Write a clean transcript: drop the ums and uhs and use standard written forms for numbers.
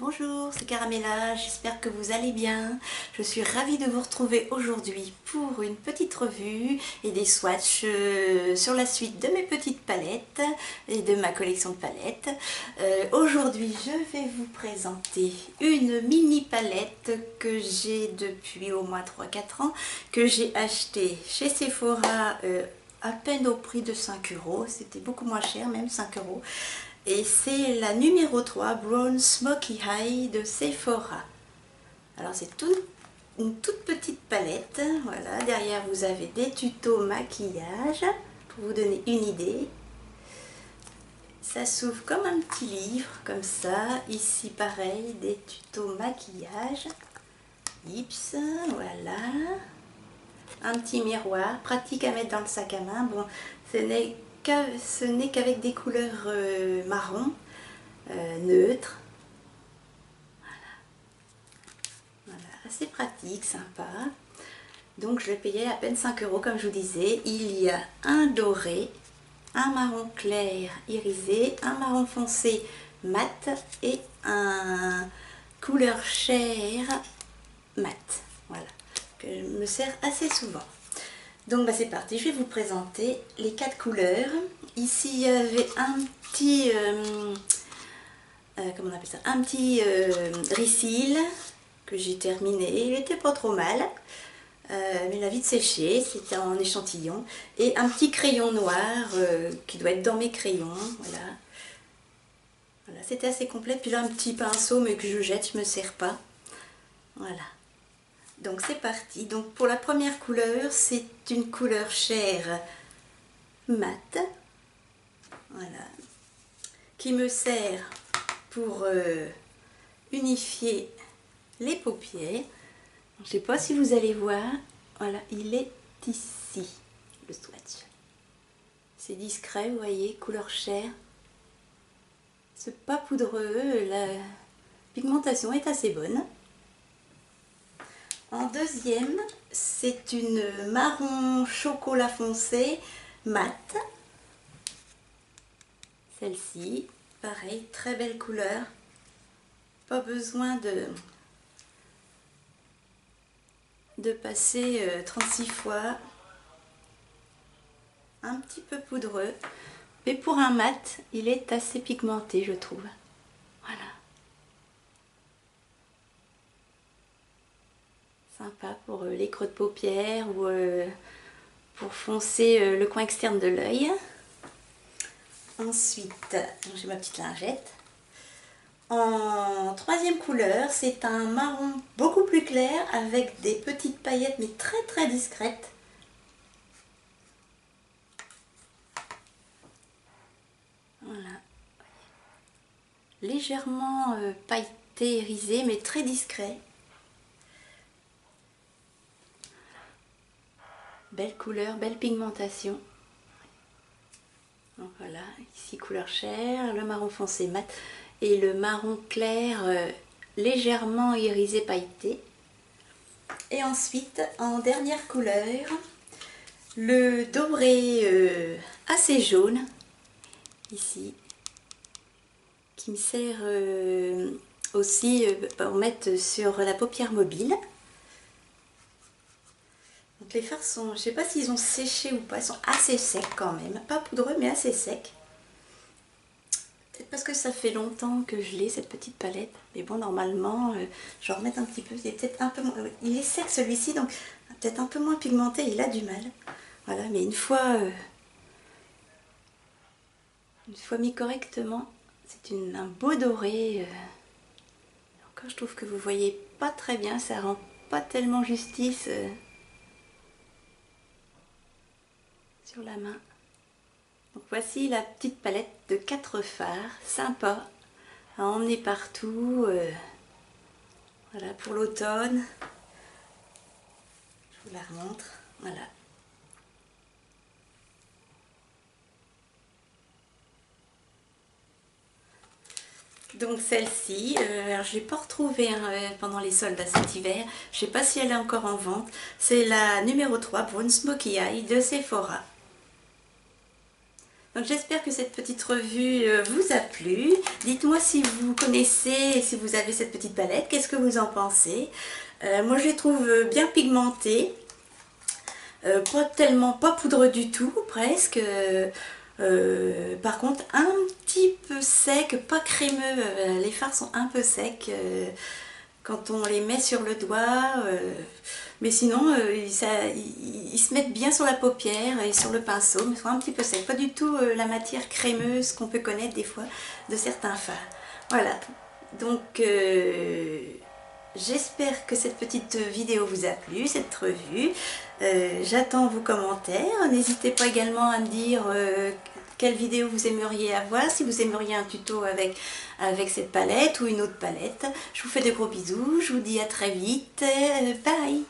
Bonjour, c'est Caramella, j'espère que vous allez bien. Je suis ravie de vous retrouver aujourd'hui pour une petite revue et des swatchs sur la suite de mes petites palettes et de ma collection de palettes. Aujourd'hui, je vais vous présenter une mini palette que j'ai depuis au moins 3-4 ans, que j'ai achetée chez Sephora à peine au prix de 5 €, c'était beaucoup moins cher, même 5 €. Et c'est la numéro 3, Brown Smoky Eye de Sephora. Alors c'est une toute petite palette. Voilà, derrière vous avez des tutos maquillage pour vous donner une idée. Ça s'ouvre comme un petit livre, comme ça. Ici pareil, des tutos maquillage. Ips, voilà. Un petit miroir, pratique à mettre dans le sac à main. Bon, ce n'est qu'avec des couleurs marron, neutres. Voilà, assez pratique, sympa. Donc je le payais à peine 5 € comme je vous disais. Il y a un doré, un marron clair irisé, un marron foncé mat et un couleur chair mat. Voilà, que je me sers assez souvent. Donc bah, c'est parti, je vais vous présenter les 4 couleurs. Ici il y avait un petit, comment on appelle ça, un petit refill que j'ai terminé. Il était pas trop mal, mais il a vite séché, c'était en échantillon. Et un petit crayon noir qui doit être dans mes crayons, voilà. Voilà, c'était assez complet. Puis là un petit pinceau mais que je jette, je me sers pas. Voilà. Donc c'est parti. Donc pour la première couleur, c'est une couleur chair mat, voilà, qui me sert pour unifier les paupières. Je ne sais pas si vous allez voir, voilà, il est ici le swatch. C'est discret, vous voyez, couleur chair. C'est pas poudreux, la pigmentation est assez bonne. En deuxième, c'est une marron chocolat foncé mat. Celle-ci, pareil, très belle couleur. Pas besoin de passer 36 fois. Un petit peu poudreux. Mais pour un mat, il est assez pigmenté, je trouve. Voilà. Sympa pour les creux de paupières ou pour foncer le coin externe de l'œil. Ensuite, j'ai ma petite lingette. En troisième couleur, c'est un marron beaucoup plus clair avec des petites paillettes mais très très discrètes. Voilà. Légèrement pailleté, irisé mais très discret. Belle couleur, belle pigmentation. Donc voilà, ici couleur chair, le marron foncé mat et le marron clair légèrement irisé pailleté. Et ensuite, en dernière couleur, le doré assez jaune, ici, qui me sert aussi pour mettre sur la paupière mobile. Donc les fards sont, je ne sais pas s'ils ont séché ou pas, ils sont assez secs quand même, pas poudreux mais assez secs. Peut-être parce que ça fait longtemps que je l'ai cette petite palette, mais bon normalement je vais en remettre un petit peu, c'est peut-être un peu moins, il est sec celui-ci donc peut-être un peu moins pigmenté, il a du mal. Voilà, mais une fois mis correctement, c'est un beau doré. Encore je trouve que vous voyez pas très bien, ça rend pas tellement justice sur la main. Donc voici la petite palette de 4 fards, sympa à emmener partout, voilà pour l'automne. Je vous la remontre, voilà. Donc celle-ci, alors je ne l'ai pas retrouvée pendant les soldes à cet hiver, je ne sais pas si elle est encore en vente. C'est la numéro 3, Brown Smoky Eye de Sephora. Donc j'espère que cette petite revue vous a plu. Dites-moi si vous connaissez et si vous avez cette petite palette, qu'est-ce que vous en pensez? Moi je les trouve bien pigmentées, pas poudreux du tout, presque. Par contre un petit peu sec, pas crémeux, les fards sont un peu secs quand on les met sur le doigt, mais sinon ils se mettent bien sur la paupière et sur le pinceau, mais ils sont un petit peu secs, pas du tout la matière crémeuse qu'on peut connaître des fois de certains fards. Voilà, donc j'espère que cette petite vidéo vous a plu, cette revue. J'attends vos commentaires. N'hésitez pas également à me dire quelle vidéo vous aimeriez avoir, si vous aimeriez un tuto avec cette palette ou une autre palette. Je vous fais de gros bisous, je vous dis à très vite. Bye!